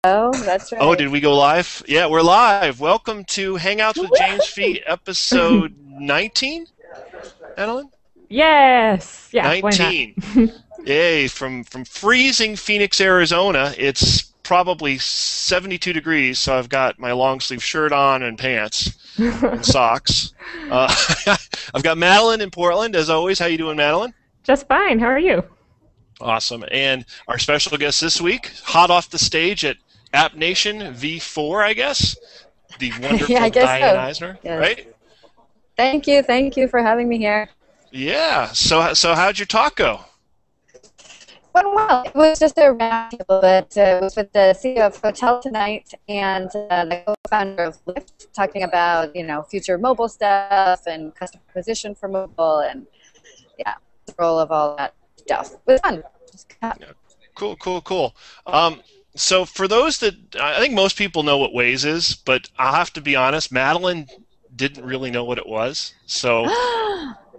That's Oh, right. did we go live? Yeah, we're live. Welcome to Hangouts with James Fee, episode 19, Adeline? Yes. Yeah, why not? 19. Yay, from freezing Phoenix, Arizona. It's probably 72 degrees, so I've got my long sleeve shirt on and pants and socks. I've got Madeline in Portland, as always. How you doing, Madeline? Just fine. How are you? Awesome. And our special guest this week, hot off the stage at App Nation V4, I guess. The wonderful Yeah, I guess Di-Ann so. Eisnor, Yes. right? Thank you for having me here. Yeah. So how'd your talk go? Went well. It was just a roundtable, but it was with the CEO of Hotel Tonight and the co-founder of Lyft, talking about future mobile stuff and customer acquisition for mobile, and yeah, the role of all that stuff. It was fun. Yeah. Cool. So for those that, I think most people know what Waze is, but I'll have to be honest, Madeline didn't really know what it was. So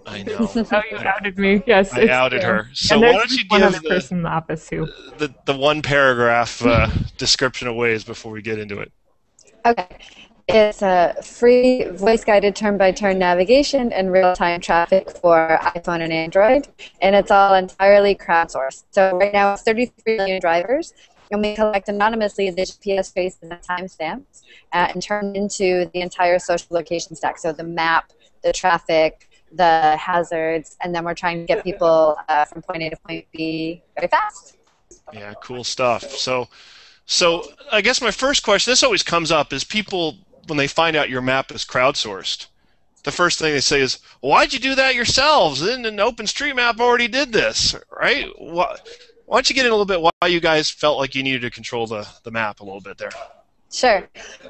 I know. Oh, you outed me. Yes, I outed her. So and why there's don't you one give other person in the office who. the one paragraph description of Waze before we get into it? Okay. It's a free voice-guided turn-by-turn navigation and real-time traffic for iPhone and Android, and it's all entirely crowdsourced. So right now it's 33 million drivers, and we collect anonymously the GPS traces and timestamps and turn into the entire social location stack. So the map, the traffic, the hazards, and then we're trying to get people from point A to point B very fast. Yeah, cool stuff. So I guess my first question, this always comes up, is people, when they find out your map is crowdsourced, the first thing they say is, why'd you do that yourselves? Then an OpenStreetMap already did this, right? Why don't you get in a little bit why you guys felt like you needed to control the map a little bit there? Sure.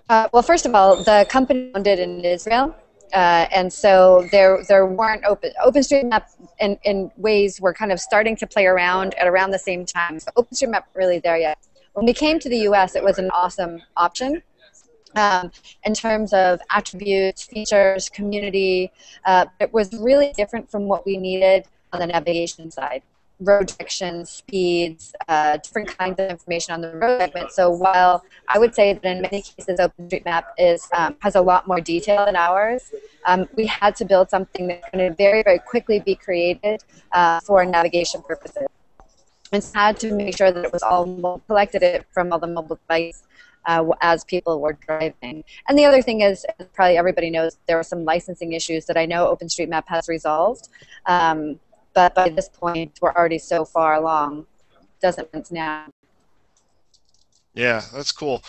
Well, first of all, the company founded in Israel, and so there weren't OpenStreetMap and Waze were kind of starting to play around at around the same time. So OpenStreetMap wasn't really there yet. When we came to the U.S., it was an awesome option. In terms of attributes, features, community, it was really different from what we needed on the navigation side. Road directions, speeds, different kinds of information on the road segment. So while I would say that in many cases OpenStreetMap has a lot more detail than ours, we had to build something that could very, very quickly be created for navigation purposes. And had to make sure that it was all collected it from all the mobile devices as people were driving. And the other thing is, as probably everybody knows, there were some licensing issues that I know OpenStreetMap has resolved. But by this point, we're already so far along. Doesn't mean now. Yeah, that's cool.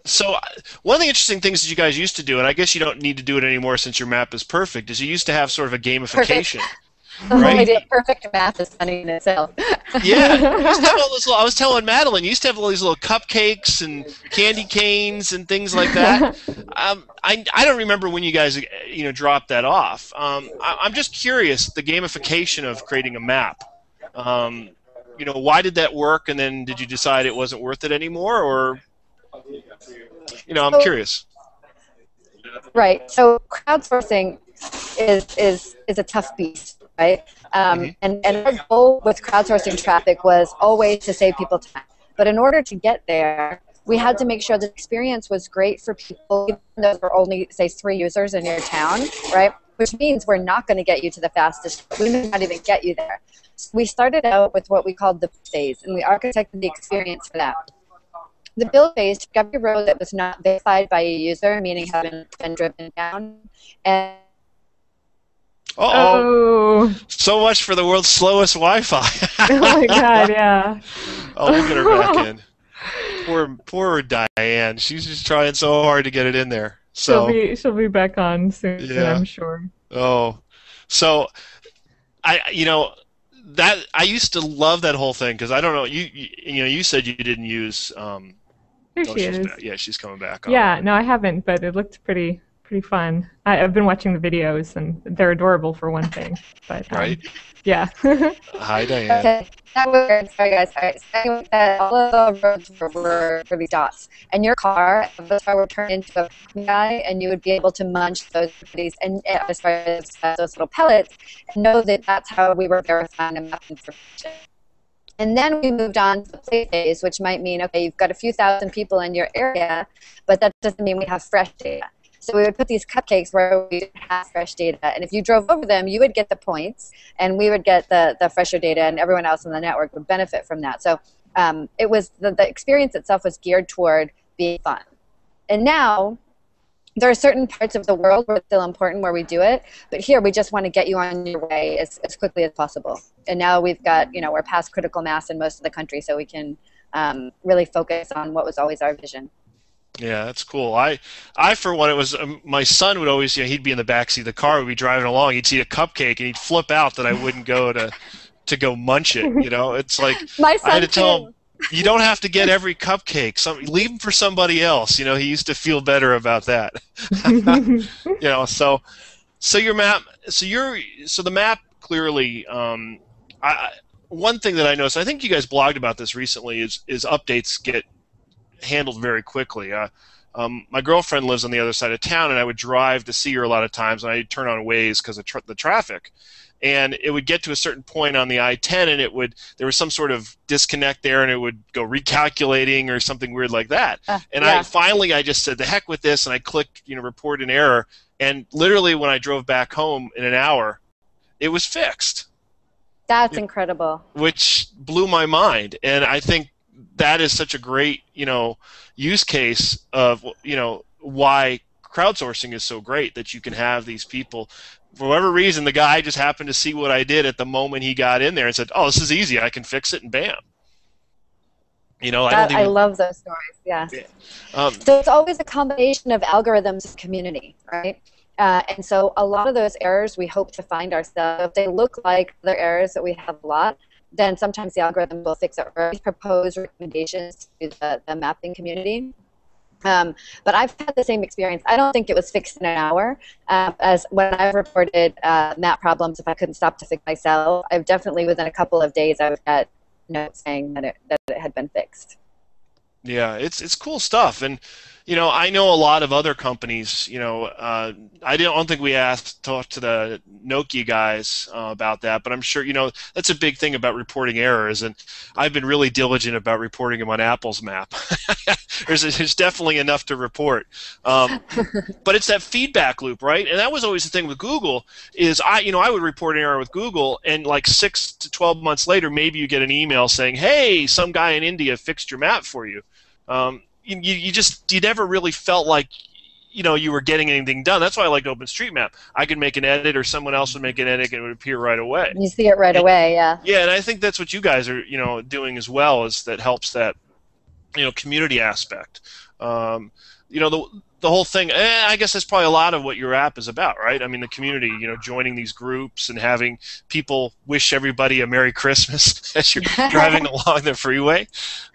So one of the interesting things that you guys used to do, and I guess you don't need to do it anymore since your map is perfect, is you used to have sort of a gamification. Perfect. The whole idea of perfect math is funny in itself. Yeah, you used to have all those I was telling Madeline, you used to have all these little cupcakes and candy canes and things like that. I don't remember when you guys dropped that off. I'm just curious, the gamification of creating a map. Why did that work, and then did you decide it wasn't worth it anymore, or I'm curious. Right. So crowdsourcing is a tough beast. Right? And our goal with crowdsourcing traffic was always to save people time. But in order to get there, we had to make sure the experience was great for people, even though there were only, say, 3 users in your town, right? Which means we're not going to get you to the fastest. We may not even get you there. So we started out with what we called the phase, and we architected the experience for that. The build phase took every road that was not verified by a user, meaning having been driven down, and Uh-oh. So much for the world's slowest Wi-Fi. Oh my God, yeah. Oh, we'll get her back in. Poor Di-Ann. She's just trying so hard to get it in there. So she'll be back on soon, yeah. I'm sure. Oh, so I used to love that whole thing because I don't know you said you didn't use. Here she is. Yeah, she's coming back. Yeah, no, I haven't, but it looked pretty fun. I've been watching the videos, and they're adorable for one thing. But right? Yeah. Hi, Di-Ann. Okay, that was weird. Sorry, guys. All right. So anyway, all of the roads were these dots, and your car would turn into a guy, and you would be able to munch those goodies and those little pellets, and know that that's how we were verifying the map information. And then we moved on to the play phase, which might mean, okay, you've got a few thousand people in your area, but that doesn't mean we have fresh data. So we would put these cupcakes where we didn't have fresh data. And if you drove over them, you would get the points, and we would get the fresher data, and everyone else in the network would benefit from that. So it was the experience itself was geared toward being fun. And now there are certain parts of the world where it's still important where we do it, but here we just want to get you on your way as quickly as possible. And now we've got, we're past critical mass in most of the country, so we can really focus on what was always our vision. Yeah, that's cool. I for one, it was my son would always, he'd be in the backseat of the car, we'd be driving along, he'd see a cupcake, and he'd flip out that I wouldn't go to go munch it. It's like my son I had to tell him, too. You don't have to get every cupcake. Leave them for somebody else. He used to feel better about that. So your map. So the map clearly. One thing that I noticed, I think you guys blogged about this recently, is updates get handled very quickly. My girlfriend lives on the other side of town, and I would drive to see her a lot of times, and I'd turn on Waze because of the traffic. And it would get to a certain point on the I-10, and there was some sort of disconnect there, and it would go recalculating or something weird like that. And yeah. I just said, the heck with this, and I clicked, report an error, and literally when I drove back home in an hour, it was fixed. That's incredible. Which blew my mind, and I think that is such a great, use case of, why crowdsourcing is so great, that you can have these people. For whatever reason, the guy just happened to see what I did at the moment he got in there and said, "Oh, this is easy. I can fix it," and bam. I love those stories. Yes. Yeah. So it's always a combination of algorithms and community, right? And so a lot of those errors we hope to find ourselves. If they look like other errors that we have a lot, then sometimes the algorithm will fix it, or propose recommendations to the mapping community. But I've had the same experience. I don't think it was fixed in an hour. As when I've reported map problems, if I couldn't stop to fix myself, I've definitely within a couple of days I would get notes saying that it had been fixed. Yeah, it's cool stuff, and I know a lot of other companies. I don't think we talked to the Nokia guys about that, but I'm sure that's a big thing about reporting errors, and I've been really diligent about reporting them on Apple's map. There's definitely enough to report, but it's that feedback loop, right? And that was always the thing with Google. Is I would report an error with Google, and like 6 to 12 months later, maybe you get an email saying, "Hey, some guy in India fixed your map for you." You never really felt like you were getting anything done. That's why I liked OpenStreetMap. I could make an edit, or someone else would make an edit, and it would appear right away. You see it right away, yeah. Yeah, and I think that's what you guys are doing as well. Is that helps that community aspect. The whole thing. I guess that's probably a lot of what your app is about, right? I mean, the community. Joining these groups and having people wish everybody a Merry Christmas as you're driving along the freeway.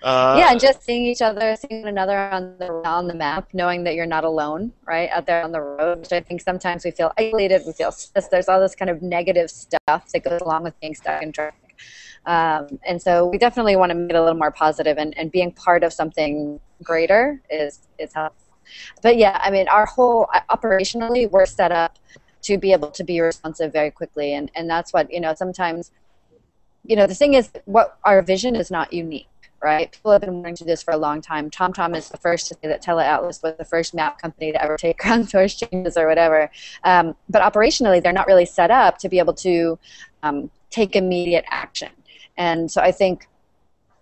Yeah, and just seeing each other, seeing one another on the map, knowing that you're not alone, right, out there on the road. Which I think sometimes we feel isolated, we feel stressed. There's all this kind of negative stuff that goes along with being stuck in traffic. And so we definitely want to make it a little more positive, and being part of something greater is helpful. But yeah, I mean, our whole operationally, we're set up to be able to be responsive very quickly, and that's what sometimes the thing is, what our vision is not unique, right? People have been wanting to do this for a long time. TomTom is the first to say that TeleAtlas was the first map company to ever take crowdsourced changes or whatever. But operationally, they're not really set up to be able to take immediate action. And so I think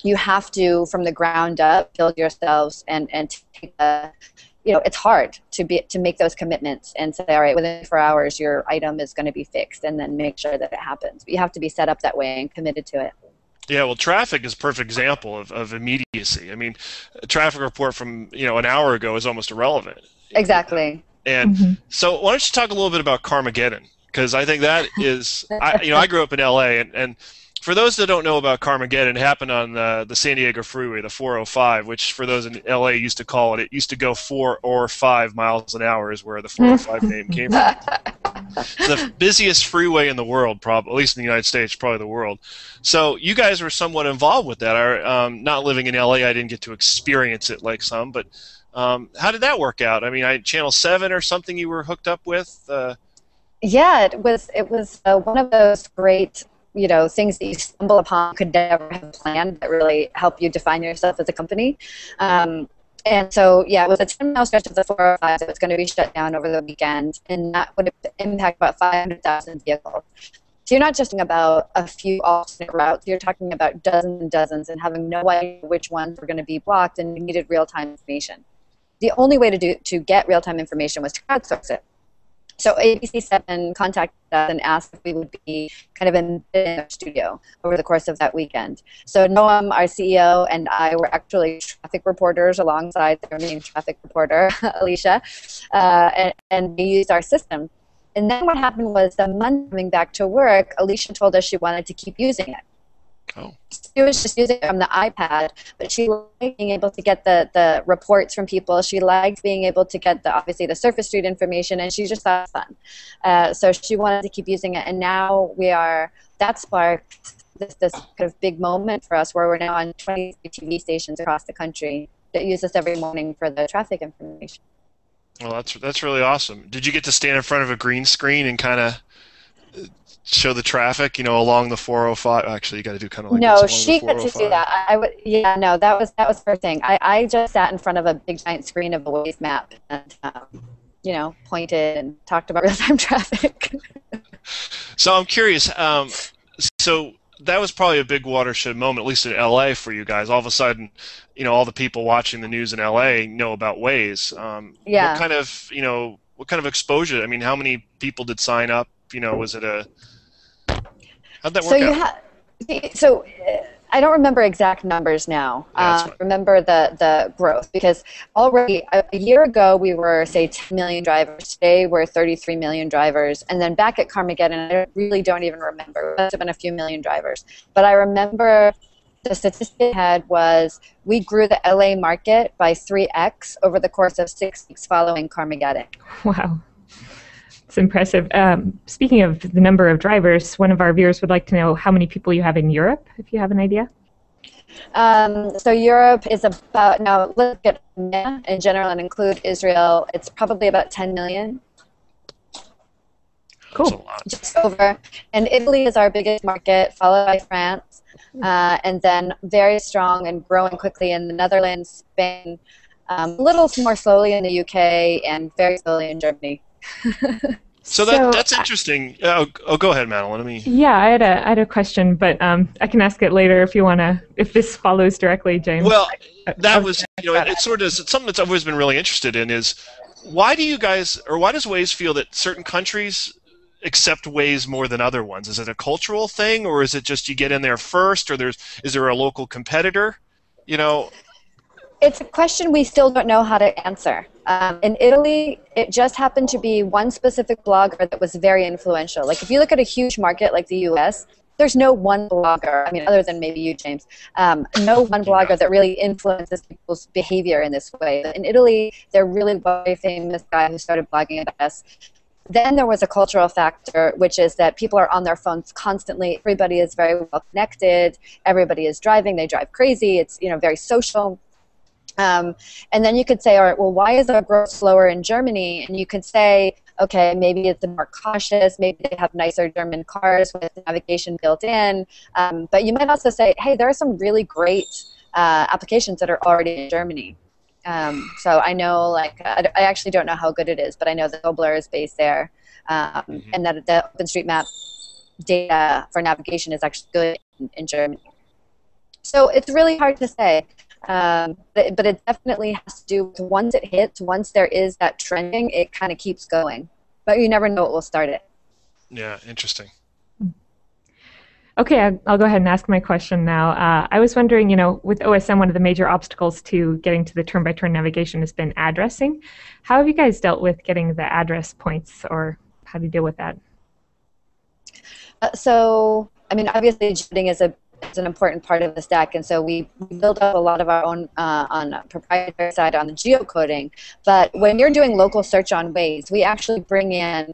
you have to, from the ground up, build yourselves and take the, it's hard to make those commitments and say, all right, within 4 hours, your item is going to be fixed, and then make sure that it happens. But you have to be set up that way and committed to it. Yeah, well, traffic is a perfect example of immediacy. I mean, a traffic report from an hour ago is almost irrelevant. Exactly. And so why don't you talk a little bit about Carmageddon? Because I think that is, I grew up in LA, and for those that don't know about Carmageddon, it happened on the San Diego Freeway, the 405, which for those in LA used to call it used to go 4 or 5 miles an hour is where the 405 name came from. The busiest freeway in the world, probably, at least in the United States, probably the world. So you guys were somewhat involved with that. Not living in LA, I didn't get to experience it like some, but how did that work out? I mean, Channel 7 or something you were hooked up with? Yeah, it was one of those great things that you stumble upon could never have planned that really help you define yourself as a company. And so, yeah, it was a 10-mile stretch of the 405 that was going to be shut down over the weekend, and that would impact about 500,000 vehicles. So you're not just talking about a few alternate routes, you're talking about dozens and dozens, and having no idea which ones were going to be blocked, and you needed real-time information. The only way to get real-time information was to crowdsource it. So ABC7 contacted us and asked if we would be kind of in their studio over the course of that weekend. So Noam, our CEO, and I were actually traffic reporters alongside their main traffic reporter, Alicia, and we used our system. And then what happened was the month coming back to work, Alicia told us she wanted to keep using it. Oh. She was just using it from the iPad, but she liked being able to get the reports from people. She liked being able to get obviously the Surface Street information, and she just thought it was fun. So she wanted to keep using it, and now that sparked this kind of big moment for us where we're now on 23 TV stations across the country that use us every morning for the traffic information. Well, that's really awesome. Did you get to stand in front of a green screen and kind of show the traffic, along the 405? Actually, you got to do kind of like no, she got to do that. That was her thing. I just sat in front of a big giant screen of a Waze map and pointed and talked about real-time traffic. So I'm curious. So that was probably a big watershed moment, at least in LA for you guys. All of a sudden, all the people watching the news in LA know about Waze. Yeah. What kind of exposure? I mean, how many people did sign up? Was it how'd that work out? I don't remember exact numbers now. Remember the growth, because already a year ago we were, say, 10 million drivers. Today we're 33 million drivers. And then back at Carmageddon, I really don't even remember. It must have been a few million drivers. But I remember the statistic I had was we grew the LA market by 3x over the course of 6 weeks following Carmageddon. Wow. It's impressive. Speaking of the number of drivers, one of our viewers would like to know how many people you have in Europe, if you have an idea. So Europe is about, now look at EMEA in general and include Israel, it's probably about 10 million. Cool. Just over. And Italy is our biggest market, followed by France, and then very strong and growing quickly in the Netherlands, Spain, a little more slowly in the UK, and very slowly in Germany. So that's interesting. Go ahead, Madeline. Yeah, I had a question, but I can ask it later if you wanna. If this follows directly, James. Well, that was it's something that's I've always been really interested in is why does Waze feel that certain countries accept Waze more than other ones? Is it a cultural thing, or is it just you get in there first, or is there a local competitor? It's a question we still don't know how to answer. In Italy, it just happened to be one specific blogger that was very influential. Like if you look at a huge market like the US, there's no one blogger, other than maybe you, James, no one blogger that really influences people's behavior in this way. In Italy, they're really very famous guy who started blogging about us. Then there was a cultural factor, which is that people are on their phones constantly. Everybody is very well connected. Everybody is driving. They drive crazy. It's very social. And then you could say, all right, well, why is our growth slower in Germany? And you could say, okay, maybe it's more cautious. Maybe they have nicer German cars with navigation built in. But you might also say, hey, there are some really great applications that are already in Germany. So I know, I actually don't know how good it is, but I know that Gobler is based there, and that the OpenStreetMap data for navigation is actually good in Germany. So it's really hard to say, but it definitely has to do with once it hits, once there is that trending, it kind of keeps going. But you never know what will start it. Yeah, interesting. Okay, I'll go ahead and ask my question now. I was wondering, with OSM, one of the major obstacles to getting to the turn-by-turn navigation has been addressing. How have you guys dealt with getting the address points, or how do you deal with that? Obviously, jitting is an important part of the stack, and so we build up a lot of our own on a proprietary side on the geocoding. But when you're doing local search on Waze, we actually bring in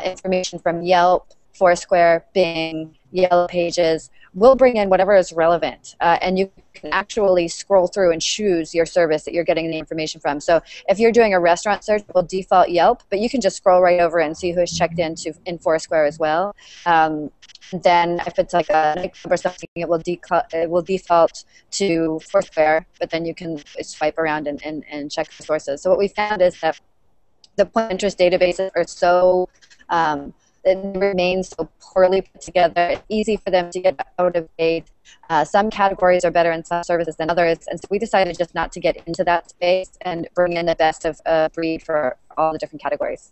information from Yelp, Foursquare, Bing, Yellow Pages. We'll bring in whatever is relevant, and you can actually scroll through and choose your service that you're getting the information from. So if you're doing a restaurant search, we'll default Yelp, but you can just scroll right over and see who's checked in Foursquare as well. Then if it's like a nightclub or something, it will default to Foursquare, but then you can swipe around and check the sources. So what we found is that the point of interest databases are so it remains so poorly put together. It's easy for them to get out of date. Some categories are better in some services than others, and so we decided just not to get into that space and bring in the best of breed for all the different categories.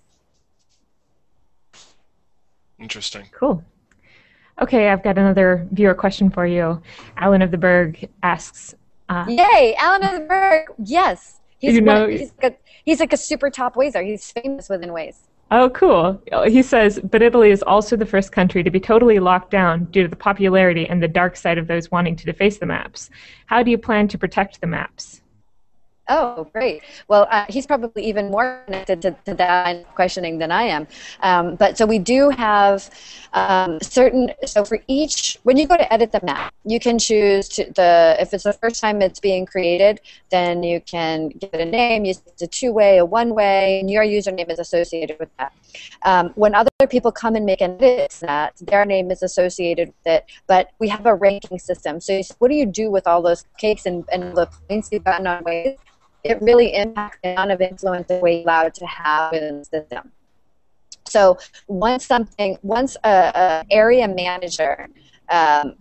Interesting. Cool. Okay, I've got another viewer question for you. Alan of the Berg asks. Yay, Alan of the Berg! Yes, he's like a super top Wazer. He's famous within Waze. Oh, cool. He says, but Italy is also the first country to be totally locked down due to the popularity and the dark side of those wanting to deface the maps. How do you plan to protect the maps? Oh, great. Well, he's probably even more connected to that questioning than I am. But so we do have so for each, when you go to edit the map, you can choose if it's the first time it's being created, then you can give it a name, use it a two-way, a one-way, and your username is associated with that. When other people come and make an edit to that, their name is associated with it, but we have a ranking system. So what do you do with all those cakes and the points you've gotten on Waze? It really impacts the amount of influence that we're allowed to have in the system. So once a area manager,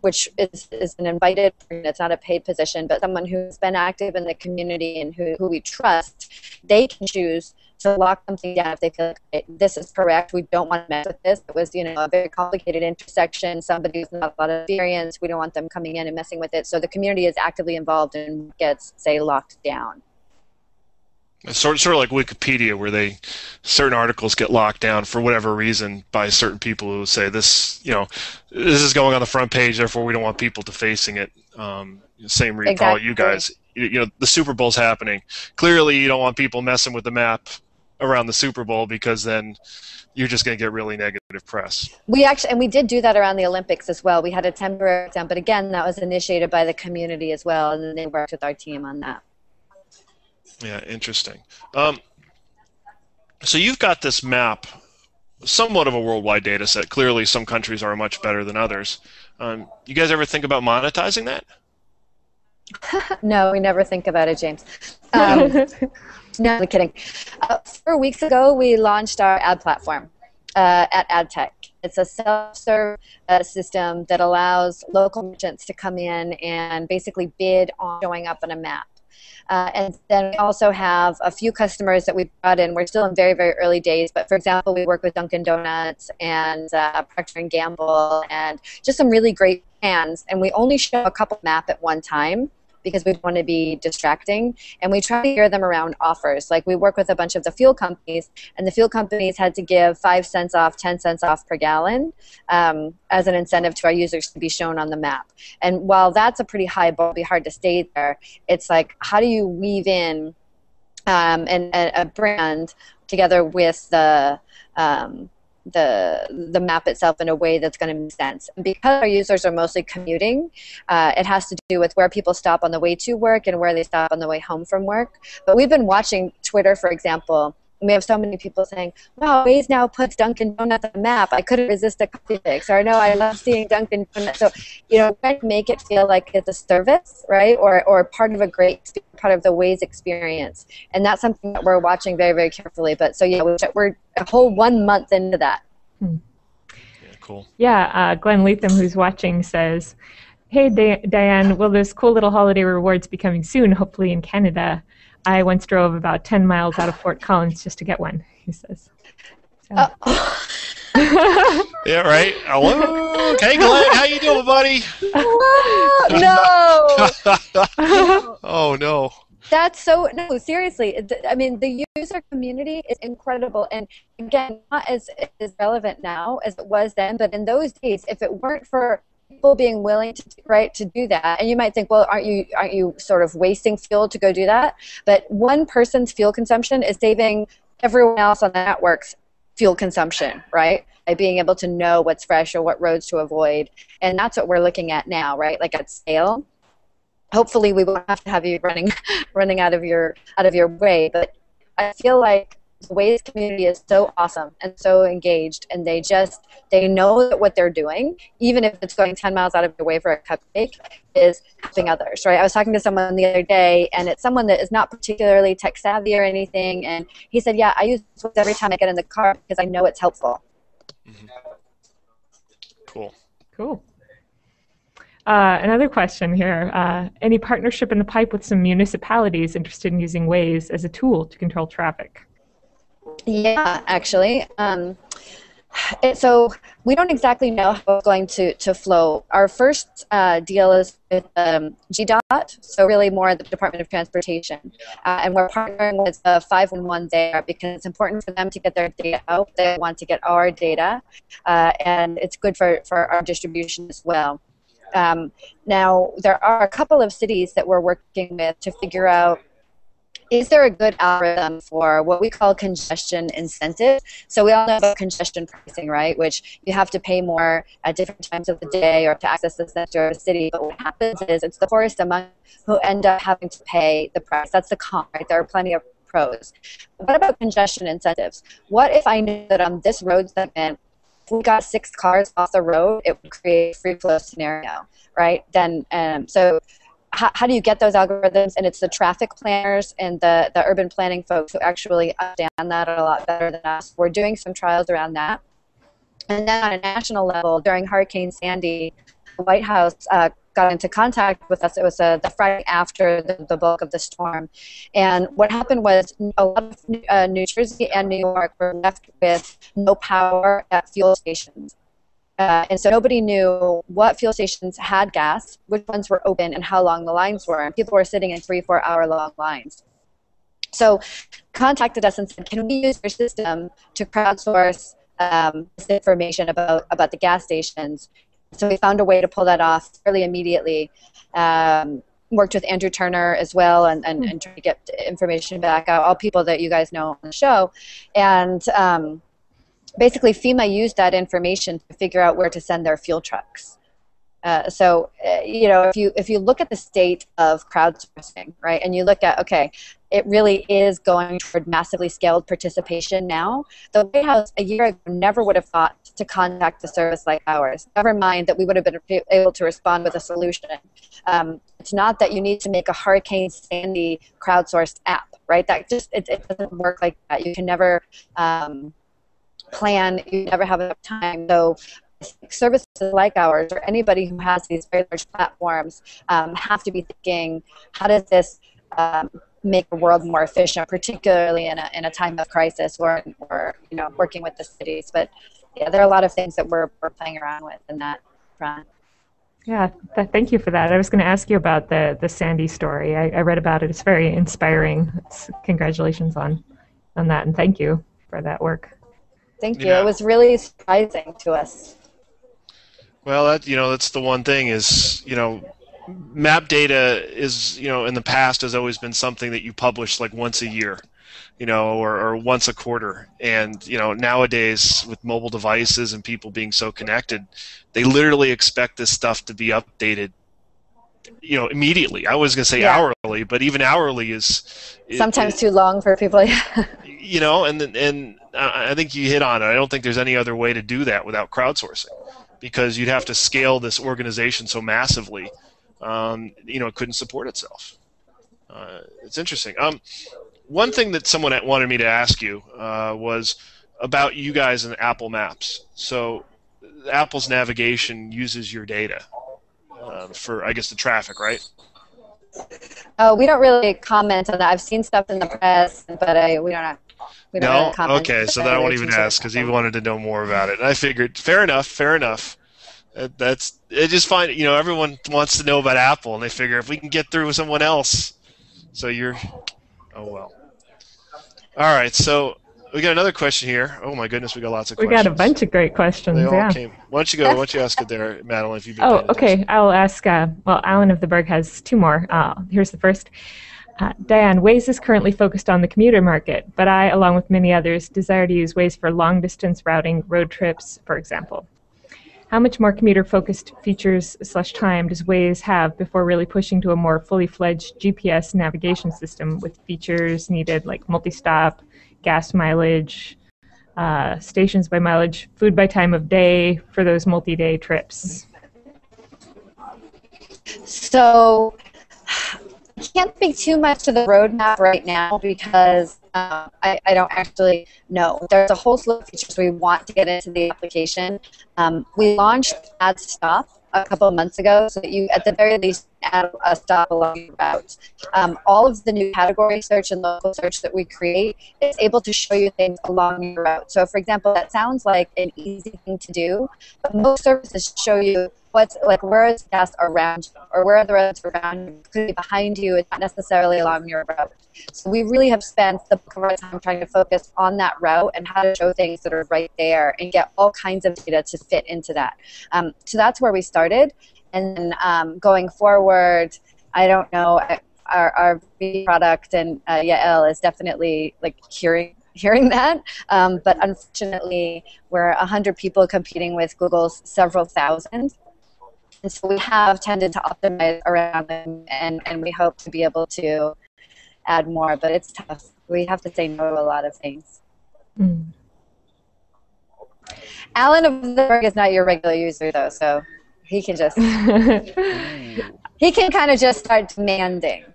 which is an invited person, it's not a paid position, but someone who's been active in the community and who we trust, they can choose to lock something down if they feel like this is correct, we don't want to mess with this. It was, a very complicated intersection, somebody with not a lot of experience, we don't want them coming in and messing with it. So the community is actively involved and gets, say, locked down. It's sort of like Wikipedia, where certain articles get locked down for whatever reason by certain people who say this is going on the front page, therefore we don't want people defacing it. Same read for all you guys. The Super Bowl's happening. Clearly, you don't want people messing with the map around the Super Bowl because then you're just going to get really negative press. We did do that around the Olympics as well. We had a temporary down, but again, that was initiated by the community as well, and then they worked with our team on that. Yeah, interesting. So you've got this map, somewhat of a worldwide data set. Clearly, some countries are much better than others. You guys ever think about monetizing that? No, we never think about it, James. No, I'm kidding. 4 weeks ago, we launched our ad platform at AdTech. It's a self-serve system that allows local merchants to come in and basically bid on showing up on a map. And then we also have a few customers that we brought in. We're still in very, very early days, but for example, we work with Dunkin' Donuts and Procter & Gamble and just some really great brands. And we only show a couple map at one time because we want to be distracting. And we try to gear them around offers. Like we work with a bunch of the fuel companies, and the fuel companies had to give 5 cents off, 10 cents off per gallon as an incentive to our users to be shown on the map. And while that's a pretty high bar, it'll be hard to stay there, it's like, how do you weave in a brand together with the map itself in a way that's going to make sense. And because our users are mostly commuting, it has to do with where people stop on the way to work and where they stop on the way home from work. But we've been watching Twitter, for example, and we have so many people saying, wow, Waze now puts Dunkin' Donuts on the map. I couldn't resist a coffee fix. Or no, I love seeing Dunkin' Donuts. So, we're trying to make it feel like it's a service, right? Or part of part of the Waze experience. And that's something that we're watching very, very carefully. But so, yeah, we're a whole 1 month into that. Yeah, cool. Yeah, Glenn Leatham, who's watching, says, hey, Di-Ann, will those cool little holiday rewards be coming soon, hopefully in Canada? I once drove about 10 miles out of Fort Collins just to get one, he says. So. Yeah, right. Hello. Hey, Glenn, how you doing, buddy? No. Oh, no. That's so, no, seriously. I mean, the user community is incredible. And again, not as relevant now as it was then, but in those days, if it weren't for people being willing to do that, and you might think, well, aren't you sort of wasting fuel to go do that? But one person's fuel consumption is saving everyone else on the network's fuel consumption, right? By being able to know what's fresh or what roads to avoid. And that's what we're looking at now, right? Like at scale. Hopefully we won't have to have you running out of your way, but I feel like the Waze community is so awesome and so engaged, and they know that what they're doing, even if it's going 10 miles out of your way for a cupcake, is helping others, right? I was talking to someone the other day, and it's someone that is not particularly tech savvy or anything, and he said, yeah, I use Waze every time I get in the car because I know it's helpful. Mm-hmm. Cool. Cool. Another question here. Any partnership in the pipe with some municipalities interested in using Waze as a tool to control traffic? Yeah, actually. So we don't exactly know how it's going to flow. Our first deal is with GDOT, so really more the Department of Transportation. And we're partnering with 511 there because it's important for them to get their data out. They want to get our data, and it's good for our distribution as well. Now, there are a couple of cities that we're working with to figure out, is there a good algorithm for what we call congestion incentive? So we all know about congestion pricing, right? Which you have to pay more at different times of the day or to access the center of the city. But what happens is it's the poorest among who end up having to pay the price. That's the con, right? There are plenty of pros. What about congestion incentives? What if I knew that on this road segment, if we got 6 cars off the road, it would create a free flow scenario, right? Then, so how do you get those algorithms? And it's the traffic planners and the urban planning folks who actually understand that a lot better than us. We're doing some trials around that. And then on a national level, during Hurricane Sandy, the White House got into contact with us. It was the Friday after the bulk of the storm. And what happened was a lot of New Jersey and New York were left with no power at fuel stations. And so nobody knew what fuel stations had gas, which ones were open, and how long the lines were. And people were sitting in 3-4 hour long lines. So contacted us and said, can we use your system to crowdsource this information about the gas stations? So we found a way to pull that off fairly immediately. Worked with Andrew Turner as well and tried to get information back out, all people that you guys know on the show. And basically FEMA used that information to figure out where to send their fuel trucks. So if you look at the state of crowdsourcing, right, and you look at, okay, it really is going toward massively scaled participation now. The White House a year ago never would have thought to contact a service like ours. Never mind that we would have been able to respond with a solution. It's not that you need to make a Hurricane Sandy crowdsourced app, right? That just it doesn't work like that. You can never plan. You never have enough time. So services like ours, or anybody who has these very large platforms, have to be thinking, how does this make the world more efficient, particularly in a time of crisis, or working with the cities. But yeah, there are a lot of things that we're playing around with in that front. Yeah, thank you for that. I was going to ask you about the Sandy story. I read about it. It's very inspiring. Congratulations on that, and thank you for that work. Thank you. Yeah. It was really surprising to us. Well, that's the one thing is, map data is, in the past has always been something that you publish like once a year, or once a quarter. And, nowadays with mobile devices and people being so connected, they literally expect this stuff to be updated, immediately. I was going to say hourly, but even hourly is sometimes too long for people. And I think you hit on it. I don't think there's any other way to do that without crowdsourcing, because you'd have to scale this organization so massively, it couldn't support itself. It's interesting. One thing that someone wanted me to ask you was about you guys and Apple Maps. So Apple's navigation uses your data for, I guess, the traffic, right? We don't really comment on that. I've seen stuff in the press, but we don't. We don't really comment. Okay, so then I won't even ask because he wanted to know more about it. And I figured, fair enough. That's just fine. Everyone wants to know about Apple, and they figure if we can get through with someone else. So oh well. All right, so we got another question here. Oh my goodness, we got lots of questions. We got a bunch of great questions. They all came. Why don't you ask it there, Madeline, if you've been paying okay. attention. I'll ask. Alan of the Berg has 2 more. Here's the first. Di-Ann, Waze is currently focused on the commuter market, but I, along with many others, desire to use Waze for long-distance routing, road trips, for example. how much more commuter-focused features / time does Waze have before really pushing to a more fully fledged GPS navigation system with features needed like multi-stop, gas mileage, stations by mileage, food by time of day for those multi-day trips? So I can't speak too much to the roadmap right now because I don't actually know. There's a whole slew of features we want to get into the application. We launched Add Stop a couple of months ago so that you, at the very least, add a stop along your route. All of the new category search and local search that we create is able to show you things along your route. So, for example, that sounds like an easy thing to do, but most services show you what's like where is gas around you, or where are the roads around you. It could be behind you, it's not necessarily along your route. So we really have spent the bulk of our time trying to focus on that route and how to show things that are right there and get all kinds of data to fit into that. So that's where we started. And then going forward, I don't know, our V product and Yael is definitely like hearing that, but unfortunately we're 100 people competing with Google's several thousand. And so we have tended to optimize around them, and we hope to be able to add more, but it's tough. We have to say no to a lot of things. Mm. Alan of the Berg is not your regular user, though, so he can just he can kind of just start demanding,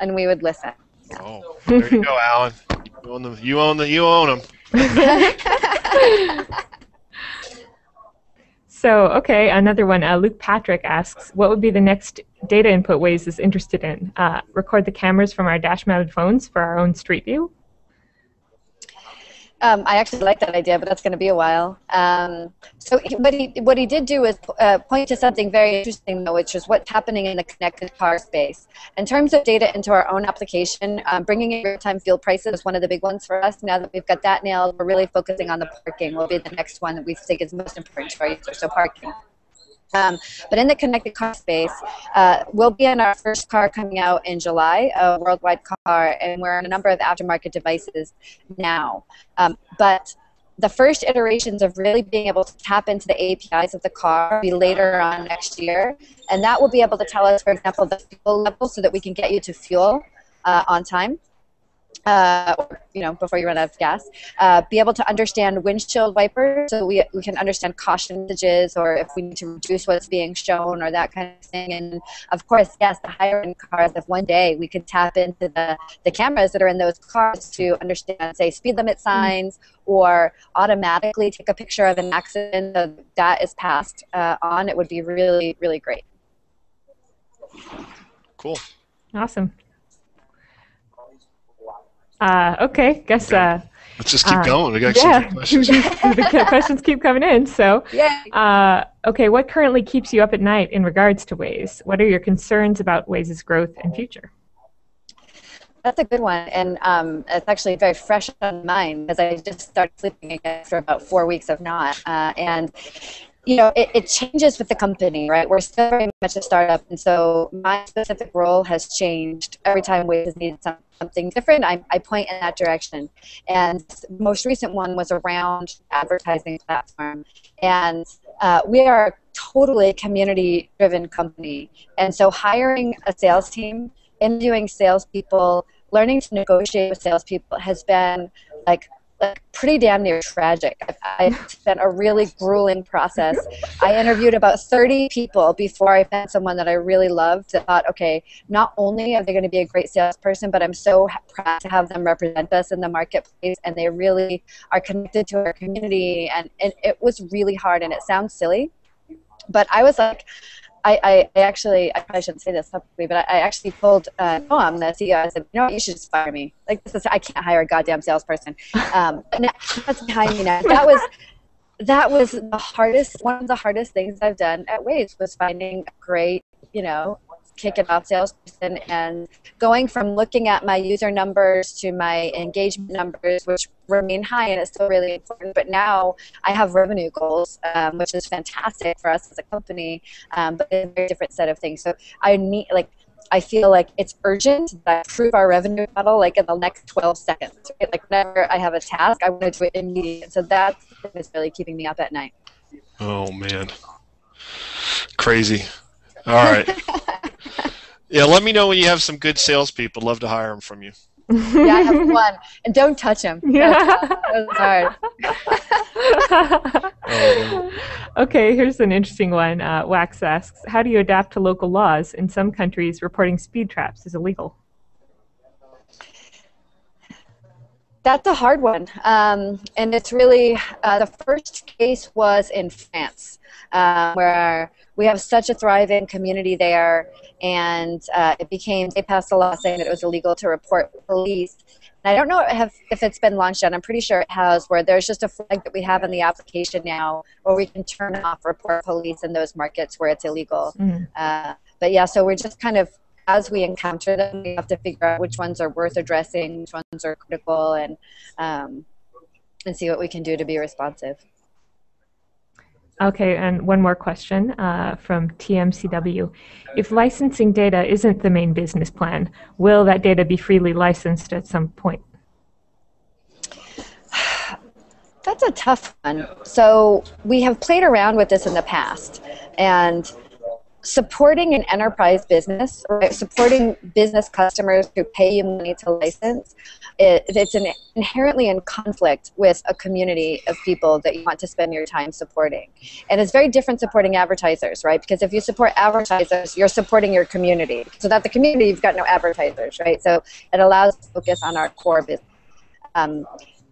and we would listen. Oh, there you go, Alan. You own them. So, okay, another one. Luke Patrick asks, what would be the next data input Waze is interested in? Record the cameras from our dash-mounted phones for our own street view? I actually like that idea, but that's going to be a while. So what he did do is point to something very interesting, though, which is what's happening in the connected car space. In terms of data into our own application, bringing in real-time fuel prices is one of the big ones for us. Now that we've got that nailed, we're really focusing on the parking. Will be the next one that we think is most important to our users, so parking. But in the connected car space, we'll be in our first car coming out in July, a worldwide car, and we're on a number of aftermarket devices now. But the first iterations of really being able to tap into the APIs of the car will be later on next year, and that will be able to tell us, for example, the fuel level so that we can get you to fuel on time. Or, before you run out of gas, be able to understand windshield wipers, so we can understand caution messages, or if we need to reduce what's being shown, or that kind of thing. And of course, yes, the higher-end cars, if one day we could tap into the cameras that are in those cars to understand, say, speed limit signs, or automatically take a picture of an accident that is passed on, it would be really, really great. Cool. Awesome. Okay, guess. Let's just keep going. We got some questions. The questions keep coming in. So, okay, what currently keeps you up at night in regards to Waze? What are your concerns about Waze's growth and future? That's a good one, and it's actually very fresh on mine because I just started sleeping again after about 4 weeks of not. And it changes with the company, right? We're still very much a startup, and so my specific role has changed every time Waze needs something different. I point in that direction, and the most recent one was around advertising platform, and we are a totally community-driven company, and so hiring a sales team, interviewing salespeople, learning to negotiate with salespeople has been like pretty damn near tragic. It's been a really grueling process. I interviewed about 30 people before I found someone that I really loved that thought, okay, not only are they going to be a great salesperson, but I'm so proud to have them represent us in the marketplace, and they really are connected to our community, and it was really hard, and it sounds silly, but I was like, I probably shouldn't say this publicly, but I actually told Noam, the CEO, I said, you should just fire me. Like, I can't hire a goddamn salesperson. But now, that's behind me now. That was the hardest, one of the hardest things I've done at Waze was finding a great, kick it off salesperson, and going from looking at my user numbers to my engagement numbers, which remain high and it's still really important, but now I have revenue goals, which is fantastic for us as a company, but it's a very different set of things. So I feel like it's urgent that I prove our revenue model in the next 12 seconds. Right? Like whenever I have a task, I want to do it immediately. So that's really keeping me up at night. Oh man. Crazy. All right. Yeah, let me know when you have some good salespeople. Love to hire them from you. Yeah, I have one. And don't touch him. That was hard. Okay, here's an interesting one. Wax asks, how do you adapt to local laws? In some countries, reporting speed traps is illegal. That's a hard one. And it's really, the first case was in France, where we have such a thriving community there, and they passed a law saying that it was illegal to report police. And I don't know if it's been launched yet. I'm pretty sure it has, where there's just a flag that we have in the application now where we can turn off report police in those markets where it's illegal. But yeah, so we're just kind of, as we encounter them, we have to figure out which ones are worth addressing, which ones are critical, and see what we can do to be responsive. Okay, and one more question from TMCW. If licensing data isn't the main business plan, will that data be freely licensed at some point? That's a tough one. So we have played around with this in the past, and supporting an enterprise business, right, supporting business customers who pay you money to license, it's inherently in conflict with a community of people that you want to spend your time supporting. And it's very different supporting advertisers, right? Because if you support advertisers, you're supporting your community. So without the community, you've got no advertisers, right? So it allows us to focus on our core business.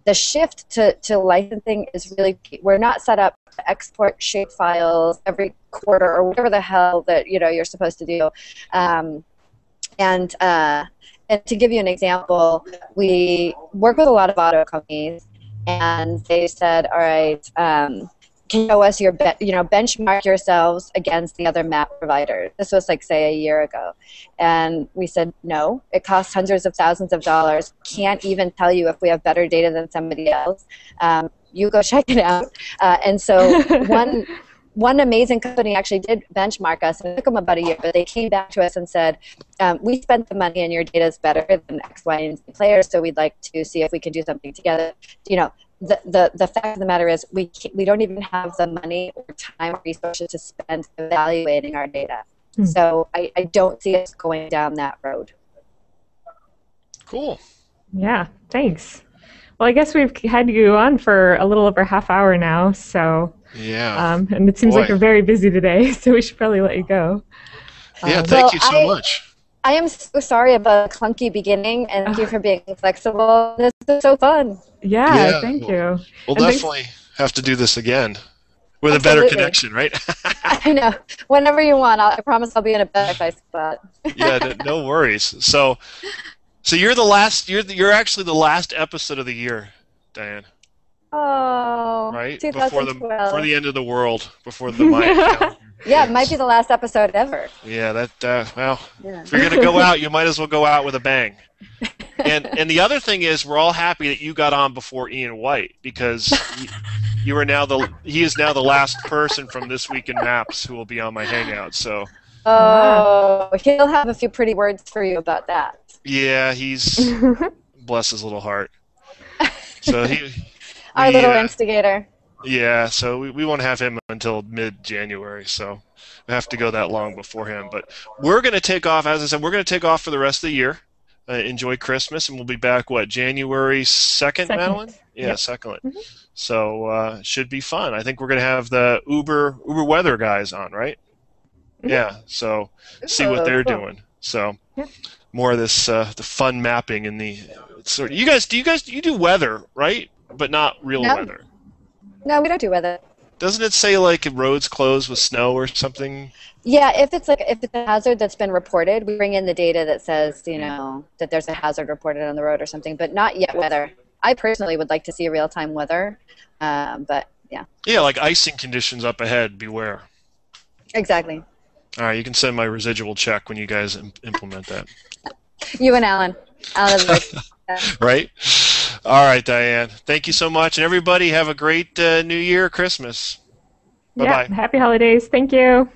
The shift to licensing is really, we're not set up to export shape files every quarter or whatever the hell that you're supposed to do. And to give you an example, we work with a lot of auto companies, and they said, all right, can you show us your, benchmark yourselves against the other map providers. This was like, say, a year ago. And we said, no, it costs hundreds of thousands of dollars. Can't even tell you if we have better data than somebody else. You go check it out. And so one amazing company actually did benchmark us, and it took them about a year, but they came back to us and said, we spent the money and your data is better than X, Y, and Z players, so we'd like to see if we can do something together. The fact of the matter is we don't even have the money or time or resources to spend evaluating our data. So I don't see us going down that road. Cool. Yeah, thanks. Well, I guess we've had you on for a little over half hour now, so yeah. And it seems like you're very busy today, so we should probably let you go. Yeah, thank you so much. I am so sorry about a clunky beginning, and thank you for being flexible. This is so fun. Yeah, thank you. We'll definitely have to do this again with a better connection, right? I know. Whenever you want, I promise I'll be in a better place spot. Yeah, no worries. So you're the last. You're actually the last episode of the year, Di-Ann. Oh, right 2012. before the end of the world, before the Mayan calendar. Yeah, it might be the last episode ever. Yeah, if you're gonna go out, you might as well go out with a bang. And the other thing is, we're all happy that you got on before Ian White, because he is now the last person from This Week in Maps who will be on my Hangout. So. Oh, he'll have a few pretty words for you about that. Yeah, he's bless his little heart. So our little instigator. Yeah, so we won't have him until mid-January, so we have to go that long before him. But we're going to take off, as I said, we're going to take off for the rest of the year. Enjoy Christmas, and we'll be back, January 2nd, Madeline? Yeah, yep. 2nd. Mm-hmm. So should be fun. I think we're going to have the Uber weather guys on, right? Mm-hmm. Yeah, so see what they're doing. So more of this the fun mapping and the sort. You do weather, right? But not real weather. No, we don't do weather. Doesn't it say like roads closed with snow or something? Yeah, if it's a hazard that's been reported, we bring in the data that says, that there's a hazard reported on the road or something, but not yet weather. I personally would like to see real-time weather, but yeah. Yeah, like icing conditions up ahead, beware. Exactly. All right, you can send my residual check when you guys implement that. You and Alan. Right? All right, Di-Ann. Thank you so much. And everybody have a great New Year, Christmas. Bye-bye. Yeah, happy holidays. Thank you.